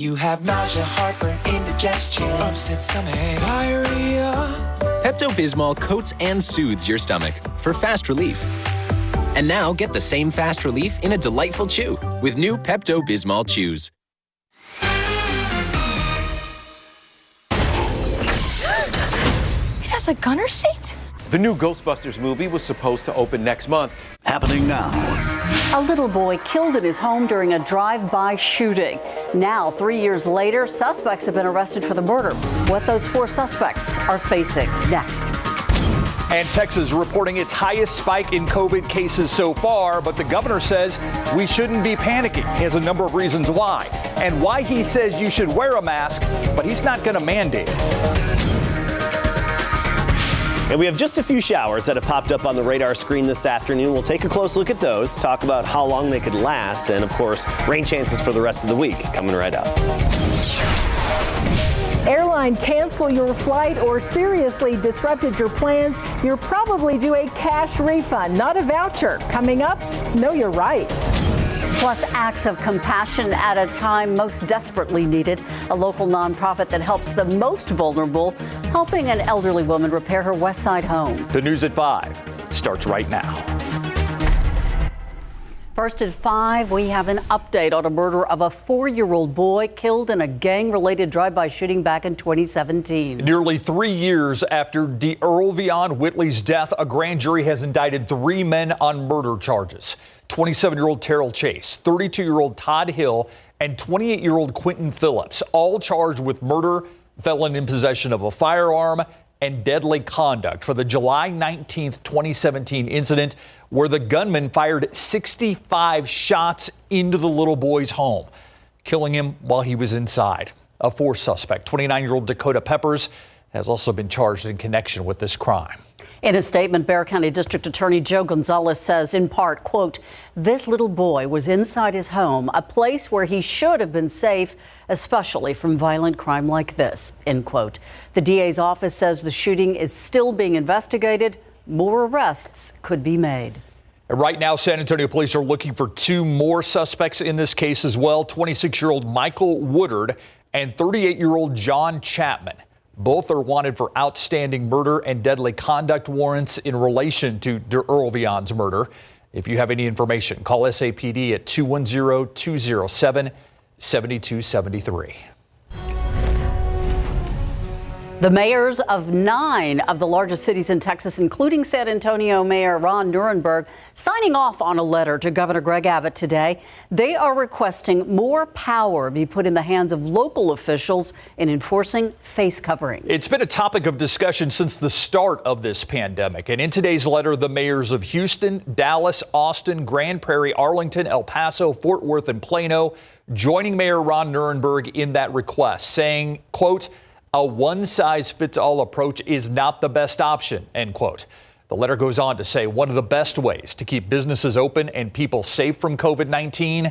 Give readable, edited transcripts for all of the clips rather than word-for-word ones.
You have nausea, heartburn, indigestion, upset stomach, diarrhea. Pepto-Bismol coats and soothes your stomach for fast relief. And now get the same fast relief in a delightful chew with new Pepto-Bismol chews. It has a gunner seat? The new Ghostbusters movie was supposed to open next month. Happening now. A little boy killed in his home during a drive-by shooting. Now, 3 years later, suspects have been arrested for the murder. What those 4 suspects are facing next. And Texas reporting its highest spike in COVID cases so far, but the governor says we shouldn't be panicking. He has a number of reasons why, and why he says you should wear a mask, but he's not going to mandate it. And we have just a few showers that have popped up on the radar screen this afternoon. We'll take a close look at those, talk about how long they could last, and of course, rain chances for the rest of the week coming right up. Airline cancel your flight or seriously disrupted your plans, you're probably due a cash refund, not a voucher. Coming up, know your rights. Plus, acts of compassion at a time most desperately needed. A local nonprofit that helps the most vulnerable, helping an elderly woman repair her West Side home. The news at 5 starts right now. First at 5, we have an update on a murder of a 4-year-old boy killed in a gang-related drive-by shooting back in 2017. Nearly 3 years after Earl Whitley's death, a grand jury has indicted 3 men on murder charges. 27-year-old Terrell Chase, 32-year-old Todd Hill, and 28-year-old Quentin Phillips, all charged with murder, felon in possession of a firearm, and deadly conduct for the July 19, 2017 incident where the gunman fired 65 shots into the little boy's home, killing him while he was inside. A 4th suspect, 29-year-old Dakota Peppers, has also been charged in connection with this crime. In a statement, Bexar County District Attorney Joe Gonzalez says, in part, quote, this little boy was inside his home, a place where he should have been safe, especially from violent crime like this, end quote. The DA's office says the shooting is still being investigated. More arrests could be made. And right now, San Antonio police are looking for 2 more suspects in this case as well. 26-year-old Michael Woodard and 38-year-old John Chapman. Both are wanted for outstanding murder and deadly conduct warrants in relation to Earl Vion's murder. If you have any information, call SAPD at 210-207-7273. The mayors of 9 of the largest cities in Texas, including San Antonio Mayor Ron Nirenberg, signing off on a letter to Governor Greg Abbott today. They are requesting more power be put in the hands of local officials in enforcing face coverings. It's been a topic of discussion since the start of this pandemic. And in today's letter, the mayors of Houston, Dallas, Austin, Grand Prairie, Arlington, El Paso, Fort Worth, and Plano joining Mayor Ron Nirenberg in that request, saying, quote, a one-size-fits-all approach is not the best option, end quote. The letter goes on to say one of the best ways to keep businesses open and people safe from COVID-19,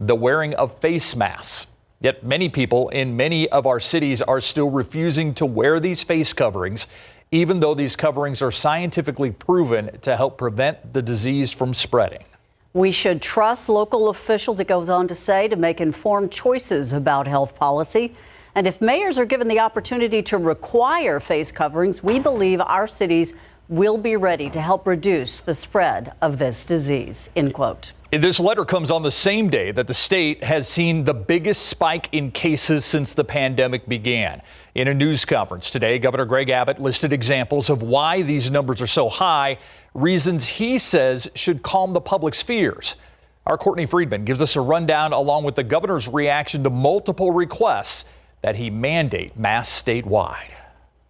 the wearing of face masks. Yet many people in many of our cities are still refusing to wear these face coverings, even though these coverings are scientifically proven to help prevent the disease from spreading. We should trust local officials, it goes on to say, to make informed choices about health policy. And if mayors are given the opportunity to require face coverings, we believe our cities will be ready to help reduce the spread of this disease, end quote. This letter comes on the same day that the state has seen the biggest spike in cases since the pandemic began. In a news conference today, Governor Greg Abbott listed examples of why these numbers are so high, reasons he says should calm the public's fears. Our Courtney Friedman gives us a rundown along with the governor's reaction to multiple requests that he mandate masks statewide.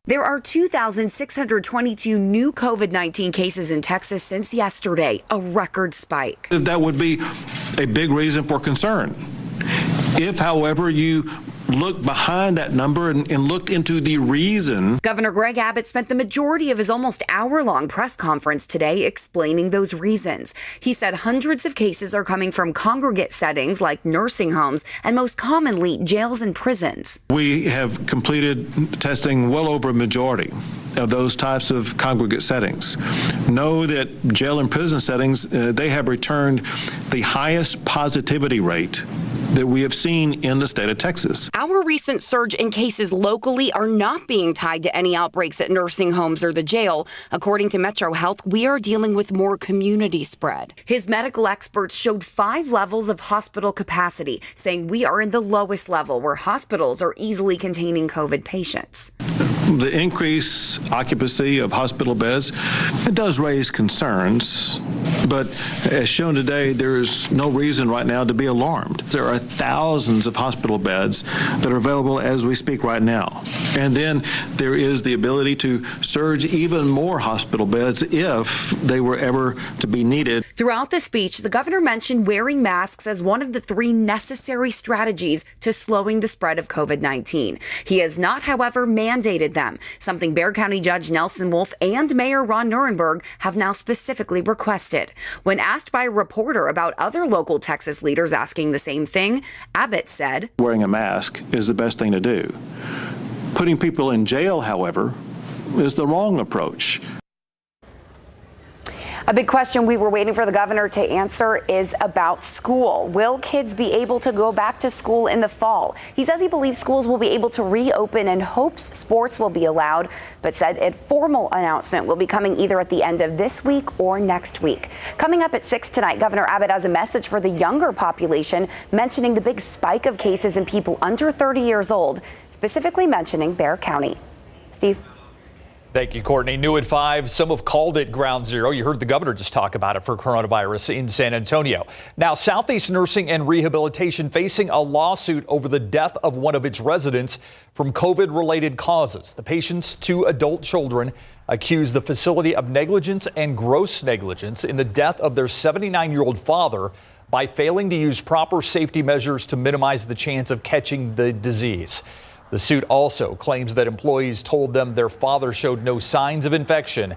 There are 2,622 new COVID-19 cases in Texas since yesterday, a record spike. That would be a big reason for concern. If, however, you look behind that number and looked into the reason. Governor Greg Abbott spent the majority of his almost hour-long press conference today explaining those reasons. He said hundreds of cases are coming from congregate settings like nursing homes and most commonly jails and prisons. We have completed testing well over a majority of those types of congregate settings. Know that jail and prison settings, they have returned the highest positivity rate that we have seen in the state of Texas. Our recent surge in cases locally are not being tied to any outbreaks at nursing homes or the jail. According to Metro Health, we are dealing with more community spread. His medical experts showed 5 levels of hospital capacity, saying we are in the lowest level where hospitals are easily containing COVID patients. The increased occupancy of hospital beds, it does raise concerns, but as shown today, there is no reason right now to be alarmed. There are thousands of hospital beds that are available as we speak right now. And then there is the ability to surge even more hospital beds if they were ever to be needed. Throughout the speech, the governor mentioned wearing masks as one of the 3 necessary strategies to slowing the spread of COVID-19. He has not, however, mandated them, something Bexar County Judge Nelson Wolf and Mayor Ron Nirenberg have now specifically requested. When asked by a reporter about other local Texas leaders asking the same thing, Abbott said, "Wearing a mask is the best thing to do. Putting people in jail, however, is the wrong approach." A big question we were waiting for the governor to answer is about school. Will kids be able to go back to school in the fall? He says he believes schools will be able to reopen and hopes sports will be allowed, but said a formal announcement will be coming either at the end of this week or next week. Coming up at 6 tonight, Governor Abbott has a message for the younger population, mentioning the big spike of cases in people under 30 years old, specifically mentioning Bexar County. Steve? Thank you, Courtney. New at 5. Some have called it ground zero. You heard the governor just talk about it for coronavirus in San Antonio. Now, Southeast Nursing and Rehabilitation facing a lawsuit over the death of one of its residents from COVID-related causes. The patient's 2 adult children accuse the facility of negligence and gross negligence in the death of their 79-year-old father by failing to use proper safety measures to minimize the chance of catching the disease. The suit also claims that employees told them their father showed no signs of infection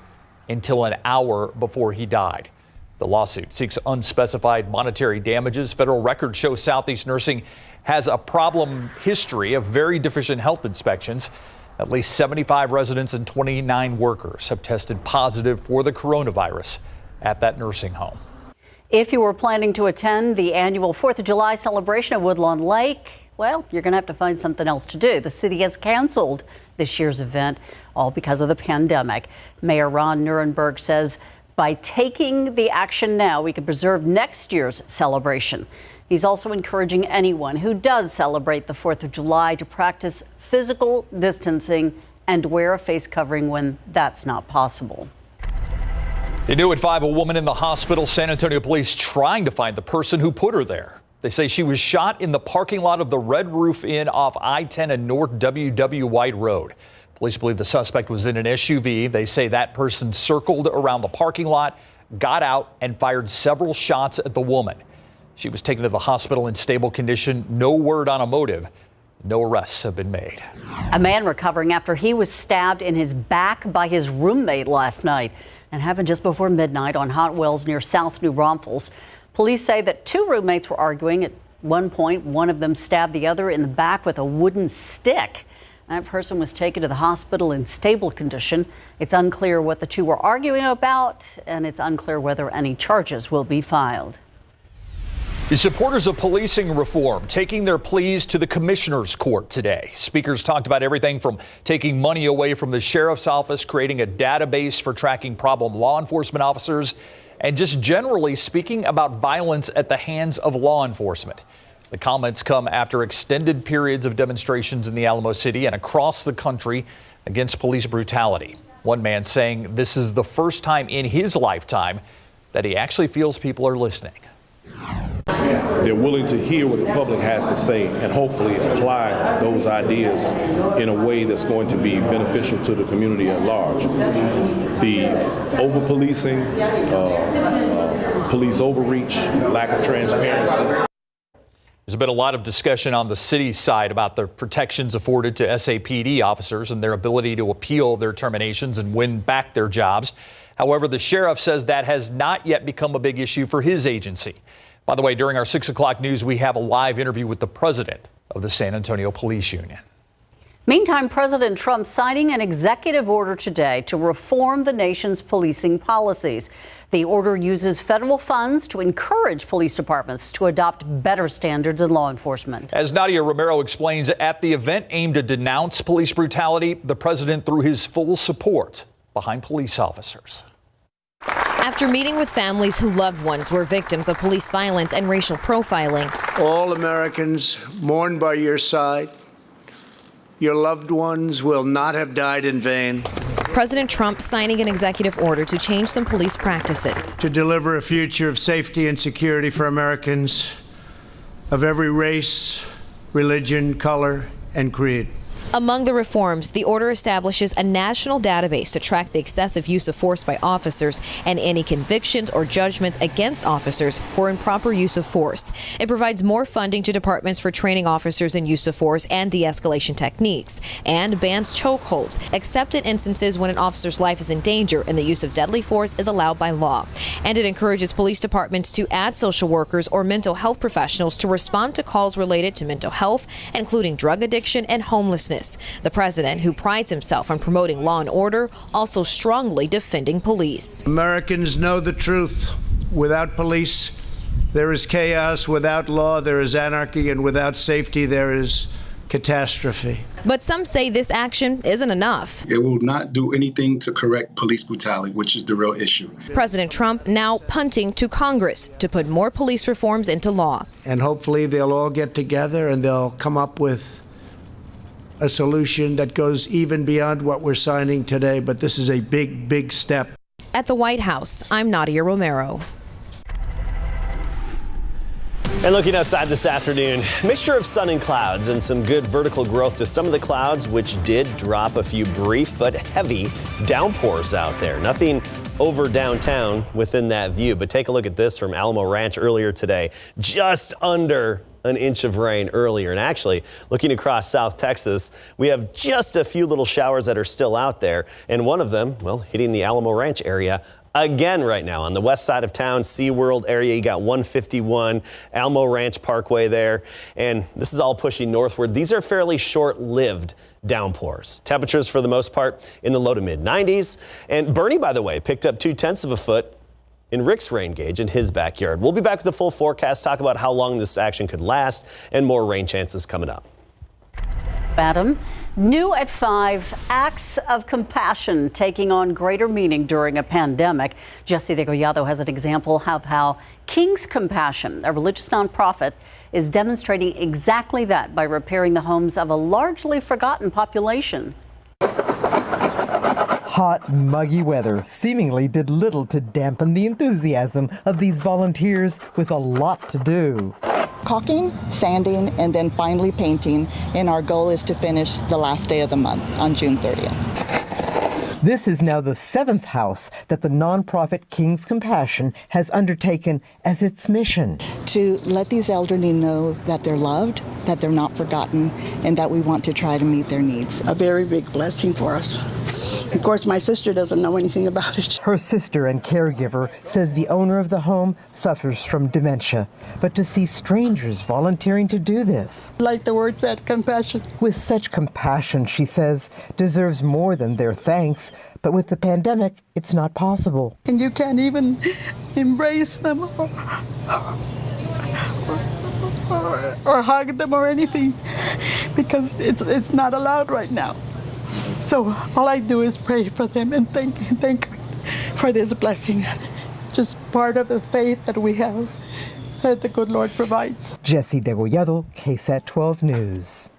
until an hour before he died. The lawsuit seeks unspecified monetary damages. Federal records show Southeast Nursing has a problem history of very deficient health inspections. At least 75 residents and 29 workers have tested positive for the coronavirus at that nursing home. If you were planning to attend the annual 4th of July celebration at Woodlawn Lake, well, you're going to have to find something else to do. The city has canceled this year's event, all because of the pandemic. Mayor Ron Nirenberg says by taking the action now, we can preserve next year's celebration. He's also encouraging anyone who does celebrate the 4th of July to practice physical distancing and wear a face covering when that's not possible. New at 5, a woman in the hospital. San Antonio police trying to find the person who put her there. They say she was shot in the parking lot of the Red Roof Inn off I-10 and North WW White Road. Police believe the suspect was in an SUV. They say that person circled around the parking lot, got out, and fired several shots at the woman. She was taken to the hospital in stable condition. No word on a motive. No arrests have been made. A man recovering after he was stabbed in his back by his roommate last night. And happened just before midnight on Hot Wells near South New Braunfels. Police say that 2 roommates were arguing. At one point, one of them stabbed the other in the back with a wooden stick. That person was taken to the hospital in stable condition. It's unclear what the 2 were arguing about, and it's unclear whether any charges will be filed. The supporters of policing reform taking their pleas to the commissioner's court today. Speakers talked about everything from taking money away from the sheriff's office, creating a database for tracking problem law enforcement officers, and just generally speaking about violence at the hands of law enforcement. The comments come after extended periods of demonstrations in the Alamo City and across the country against police brutality. One man saying this is the first time in his lifetime that he actually feels people are listening. They're willing to hear what the public has to say and hopefully apply those ideas in a way that's going to be beneficial to the community at large. The over-policing, police overreach, lack of transparency. There's been a lot of discussion on the city side about the protections afforded to SAPD officers and their ability to appeal their terminations and win back their jobs. However, the sheriff says that has not yet become a big issue for his agency. By the way, during our 6 o'clock news, we have a live interview with the president of the San Antonio Police Union. Meantime, President Trump signing an executive order today to reform the nation's policing policies. The order uses federal funds to encourage police departments to adopt better standards in law enforcement. As Nadia Romero explains, at the event aimed to denounce police brutality, the president threw his full support behind police officers. After meeting with families whose loved ones were victims of police violence and racial profiling, all Americans mourn by your side. Your loved ones will not have died in vain. President Trump signing an executive order to change some police practices. To deliver a future of safety and security for Americans of every race, religion, color, and creed. Among the reforms, the order establishes a national database to track the excessive use of force by officers and any convictions or judgments against officers for improper use of force. It provides more funding to departments for training officers in use of force and de-escalation techniques, and bans chokeholds, except in instances when an officer's life is in danger and the use of deadly force is allowed by law. And it encourages police departments to add social workers or mental health professionals to respond to calls related to mental health, including drug addiction and homelessness. The president, who prides himself on promoting law and order, also strongly defending police. Americans know the truth. Without police, there is chaos. Without law, there is anarchy. And without safety, there is catastrophe. But some say this action isn't enough. It will not do anything to correct police brutality, which is the real issue. President Trump now punting to Congress to put more police reforms into law. And hopefully they'll all get together and they'll come up with a solution that goes even beyond what we're signing today, but this is a big, big step. At the White House, I'm Nadia Romero. And looking outside this afternoon, mixture of sun and clouds and some good vertical growth to some of the clouds, which did drop a few brief but heavy downpours out there. Nothing over downtown within that view, but take a look at this from Alamo Ranch earlier today. Just under an inch of rain earlier. And actually, looking across South Texas, we have just a few little showers that are still out there. And one of them, well, hitting the Alamo Ranch area again right now. On the west side of town, SeaWorld area, you got 151 Alamo Ranch Parkway there. And this is all pushing northward. These are fairly short-lived downpours. Temperatures for the most part in the low to mid 90s. And Bernie, by the way, picked up 0.2 of a foot in Rick's rain gauge in his backyard. We'll be back with the full forecast, talk about how long this action could last, and more rain chances coming up. Adam, new at 5, acts of compassion taking on greater meaning during a pandemic. Jesse Degollado has an example of how King's Compassion, a religious nonprofit, is demonstrating exactly that by repairing the homes of a largely forgotten population. Hot, muggy weather seemingly did little to dampen the enthusiasm of these volunteers with a lot to do. Caulking, sanding, and then finally painting, and our goal is to finish the last day of the month on June 30th. This is now the 7th house that the nonprofit King's Compassion has undertaken as its mission. To let these elderly know that they're loved, that they're not forgotten, and that we want to try to meet their needs. A very big blessing for us. Of course, my sister doesn't know anything about it. Her sister and caregiver says the owner of the home suffers from dementia, but to see strangers volunteering to do this. Like the word said, compassion. With such compassion, she says, deserves more than their thanks, but with the pandemic, it's not possible. And you can't even embrace them or hug them or anything because it's not allowed right now. So all I do is pray for them and thank for this blessing. Just part of the faith that we have that the good Lord provides. Jesse Degollado, KSAT 12 News.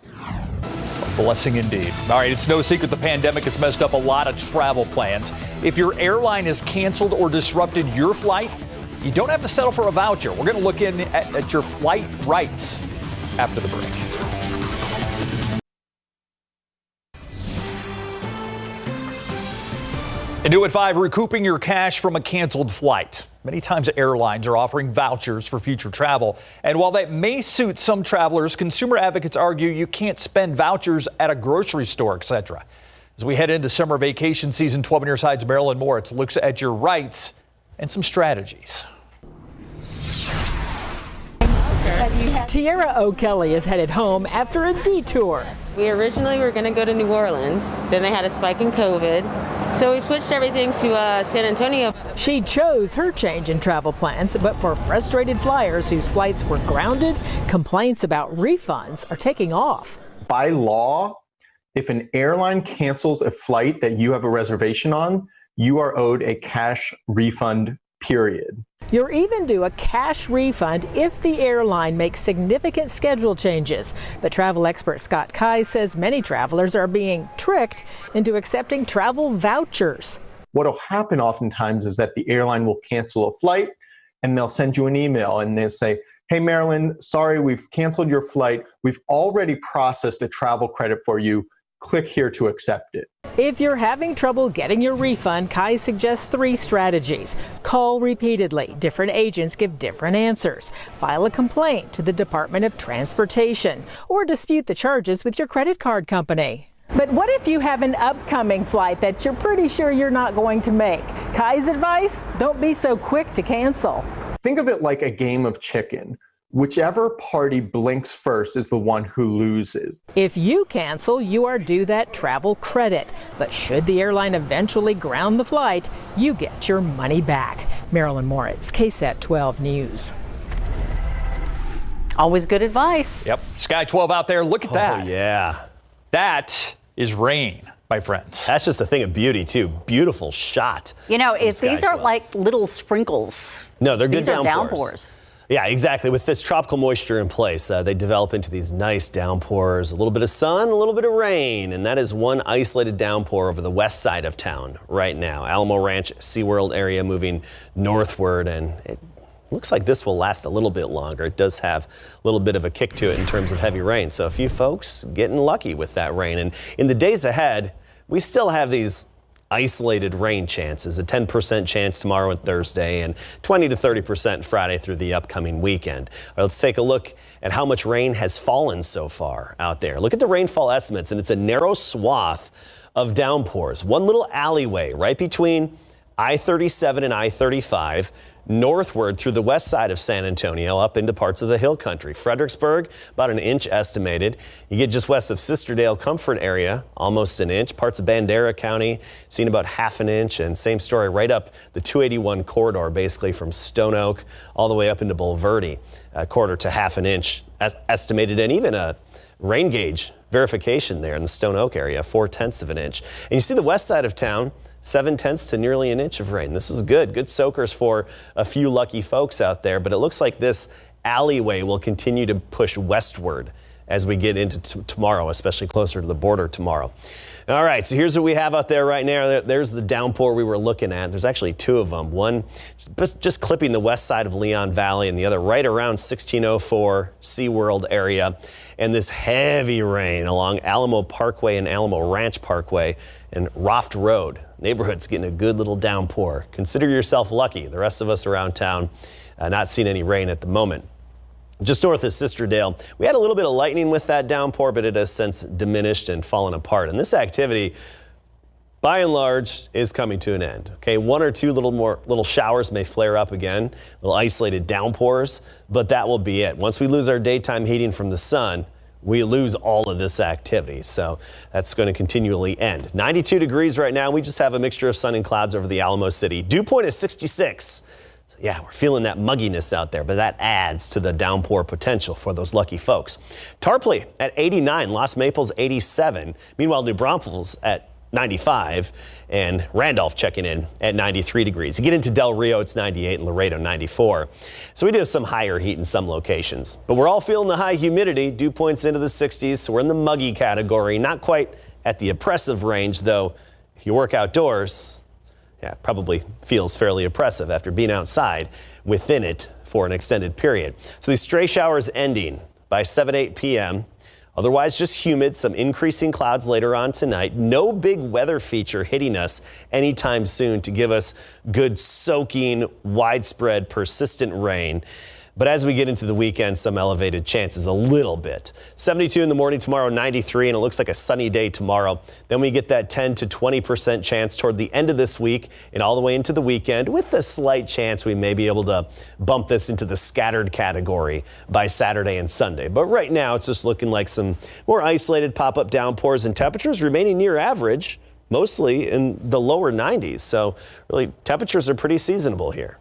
A blessing indeed. All right, it's no secret the pandemic has messed up a lot of travel plans. If your airline has canceled or disrupted your flight, you don't have to settle for a voucher. We're going to look in at your flight rights after the break. And new at 5, recouping your cash from a canceled flight. Many times airlines are offering vouchers for future travel. And while that may suit some travelers, consumer advocates argue you can't spend vouchers at a grocery store, etc. As we head into summer vacation season, 12 News Hides Marilyn Moritz looks at your rights and some strategies. Tierra O'Kelly is headed home after a detour. We originally were going to go to New Orleans. Then they had a spike in COVID. So we switched everything to San Antonio. She chose her change in travel plans, but for frustrated flyers whose flights were grounded, complaints about refunds are taking off. By law, if an airline cancels a flight that you have a reservation on, you are owed a cash refund, period. You're even due a cash refund if the airline makes significant schedule changes. But travel expert Scott Kai says many travelers are being tricked into accepting travel vouchers. What will happen oftentimes is that the airline will cancel a flight and they'll send you an email and they'll say, hey, Marilyn, sorry, we've canceled your flight. We've already processed a travel credit for you. Click here to accept it. If you're having trouble getting your refund, Kai suggests 3 strategies. Call repeatedly. Different agents give different answers. File a complaint to the Department of Transportation or dispute the charges with your credit card company. But what if you have an upcoming flight that you're pretty sure you're not going to make? Kai's advice? Don't be so quick to cancel. Think of it like a game of chicken. Whichever party blinks first is the one who loses. If you cancel, you are due that travel credit. But should the airline eventually ground the flight, you get your money back. Marilyn Moritz, KSAT 12 News. Always good advice. Yep. Sky 12 out there. Look at that. Oh, yeah. That is rain, my friends. That's just a thing of beauty, too. Beautiful shot. You know, if these aren't like little sprinkles. No, they're good these are downpours. downpours. Yeah, exactly. With this tropical moisture in place, they develop into these nice downpours, a little bit of sun, a little bit of rain, and that is one isolated downpour over the west side of town right now. Alamo Ranch, SeaWorld area moving northward, and it looks like this will last a little bit longer. It does have a little bit of a kick to it in terms of heavy rain, so a few folks getting lucky with that rain. And in the days ahead, we still have these isolated rain chances, a 10% chance tomorrow and Thursday and 20 to 30% Friday through the upcoming weekend. All right, let's take a look at how much rain has fallen so far out there. Look at the rainfall estimates, and it's a narrow swath of downpours. One little alleyway right between I-37 and I-35 northward through the west side of San Antonio up into parts of the hill country. Fredericksburg, about an inch estimated. You get just west of Sisterdale, Comfort area, almost an inch. Parts of Bandera County, seen about half an inch. And same story right up the 281 corridor, basically from Stone Oak all the way up into Bulverde, a quarter to half an inch estimated. And even a rain gauge verification there in the Stone Oak area, 0.4 of an inch. And you see the west side of town, 0.7 to nearly an inch of rain. This was good soakers for a few lucky folks out there, but it looks like this alleyway will continue to push westward as we get into tomorrow, especially closer to the border tomorrow. All right, so here's what we have out there right now. There's the downpour we were looking at. There's actually 2 of them. One just clipping the west side of Leon Valley and the other right around 1604 SeaWorld area. And this heavy rain along Alamo Parkway and Alamo Ranch Parkway and Roft Road. Neighborhood's getting a good little downpour. Consider yourself lucky. The rest of us around town not seeing any rain at the moment. Just north of Sisterdale, we had a little bit of lightning with that downpour, but it has since diminished and fallen apart. And this activity, by and large, is coming to an end. Okay, 1 or 2 little showers may flare up again, little isolated downpours, but that will be it. Once we lose our daytime heating from the sun, we lose all of this activity. So that's going to continually end. 92 degrees right now. We just have a mixture of sun and clouds over the Alamo City. Dew point is 66. So yeah, we're feeling that mugginess out there, but that adds to the downpour potential for those lucky folks. Tarpley at 89, Los Maples 87. Meanwhile, New Braunfels at 95, and Randolph checking in at 93 degrees. You get into Del Rio, it's 98, and Laredo 94. So we do have some higher heat in some locations, but we're all feeling the high humidity. Dew points into the 60s, so we're in the muggy category. Not quite at the oppressive range, though. If you work outdoors, yeah, it probably feels fairly oppressive after being outside within it for an extended period. So these stray showers ending by 7-8 p.m. Otherwise, just humid, some increasing clouds later on tonight. No big weather feature hitting us anytime soon to give us good soaking, widespread, persistent rain. But as we get into the weekend, some elevated chances a little bit. 72 in the morning tomorrow, 93, and it looks like a sunny day tomorrow. Then we get that 10 to 20% chance toward the end of this week and all the way into the weekend, with a slight chance we may be able to bump this into the scattered category by Saturday and Sunday. But right now it's just looking like some more isolated pop-up downpours, and temperatures remaining near average, mostly in the lower 90s. So really, temperatures are pretty seasonable here.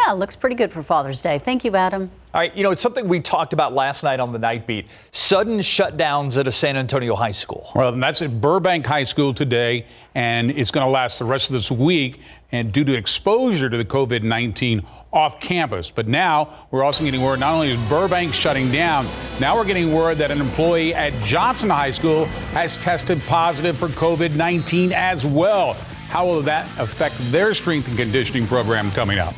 Yeah, looks pretty good for Father's Day. Thank you, Adam. All right, it's something we talked about last night on the Night Beat. Sudden shutdowns at a San Antonio high school. Well, that's at Burbank High School today, and it's going to last the rest of this week, and due to exposure to the COVID-19 off campus. But now we're also getting word not only is Burbank shutting down, now we're getting word that an employee at Johnson High School has tested positive for COVID-19 as well. How will that affect their strength and conditioning program coming up?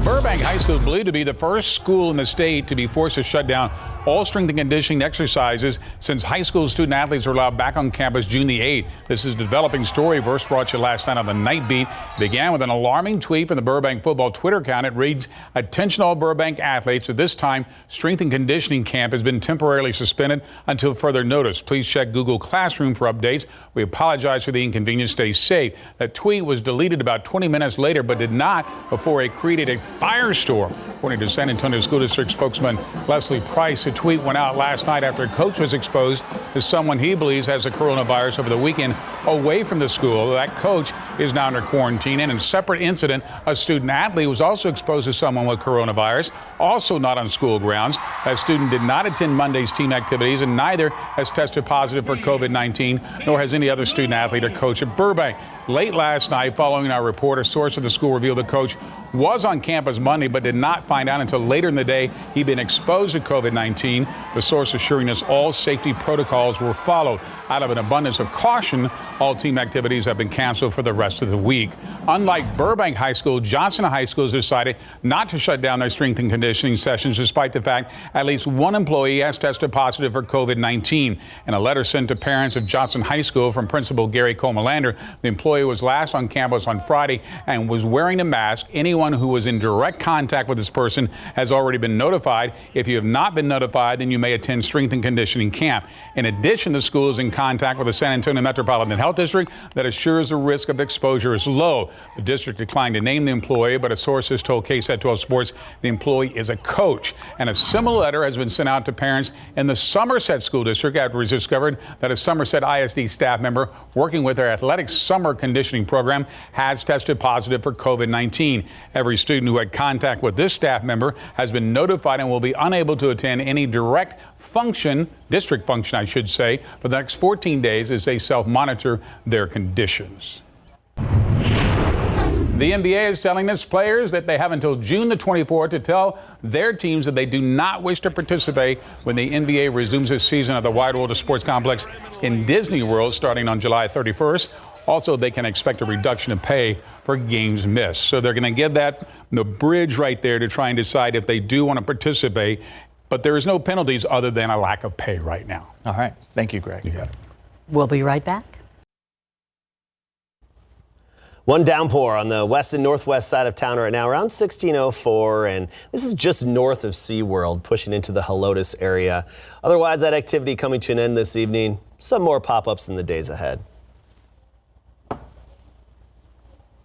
Burbank High School is believed to be the first school in the state to be forced to shut down all strength and conditioning exercises since high school student athletes were allowed back on campus June the 8th. This is a developing story. Verse brought you last night on the Night Beat. It began with an alarming tweet from the Burbank football Twitter account. It reads, "Attention all Burbank athletes. At this time, strength and conditioning camp has been temporarily suspended until further notice. Please check Google Classroom for updates. We apologize for the inconvenience. Stay safe." That tweet was deleted about 20 minutes later, but did not before it created a firestorm. According to San Antonio School District spokesman Leslie Price, a tweet went out last night after a coach was exposed to someone he believes has the coronavirus over the weekend away from the school. That coach is now under quarantine. And in a separate incident, a student athlete was also exposed to someone with coronavirus, also not on school grounds. That student did not attend Monday's team activities, and neither has tested positive for COVID-19, nor has any other student athlete or coach at Burbank. Late last night, following our report, a source at the school revealed the coach was on campus Monday, but did not find out until later in the day he'd been exposed to COVID-19. The source assuring us all safety protocols were followed. Out of an abundance of caution, all team activities have been canceled for the rest of the week. Unlike Burbank High School, Johnson High School has decided not to shut down their strength and conditioning sessions, despite the fact at least one employee has tested positive for COVID-19. In a letter sent to parents of Johnson High School from Principal Gary Comalander, the employee was last on campus on Friday and was wearing a mask. Anyone who was in direct contact with this person has already been notified. If you have not been notified, then you may attend strength and conditioning camp. In addition, the school is in contact with the San Antonio Metropolitan Health District that assures the risk of exposure is low. The district declined to name the employee, but a source has told KSAT 12 Sports the employee is a coach. And a similar letter has been sent out to parents in the Somerset School District after it was discovered that a Somerset ISD staff member working with their athletic summer conditioning program has tested positive for COVID-19. Every student who had contact with this staff member has been notified and will be unable to attend any direct function, district function, I should say, for the next 14 days as they self-monitor their conditions. The NBA is telling its players that they have until June the 24th to tell their teams that they do not wish to participate when the NBA resumes its season at the Wide World of Sports Complex in Disney World starting on July 31st. Also, they can expect a reduction of pay for games missed. So they're going to give that the bridge right there to try and decide if they do want to participate. But there is no penalties other than a lack of pay right now. All right. Thank you, Greg. You got it. We'll be right back. One downpour on the west and northwest side of town right now, around 1604, and this is just north of SeaWorld, pushing into the Helotes area. Otherwise, that activity coming to an end this evening. Some more pop-ups in the days ahead.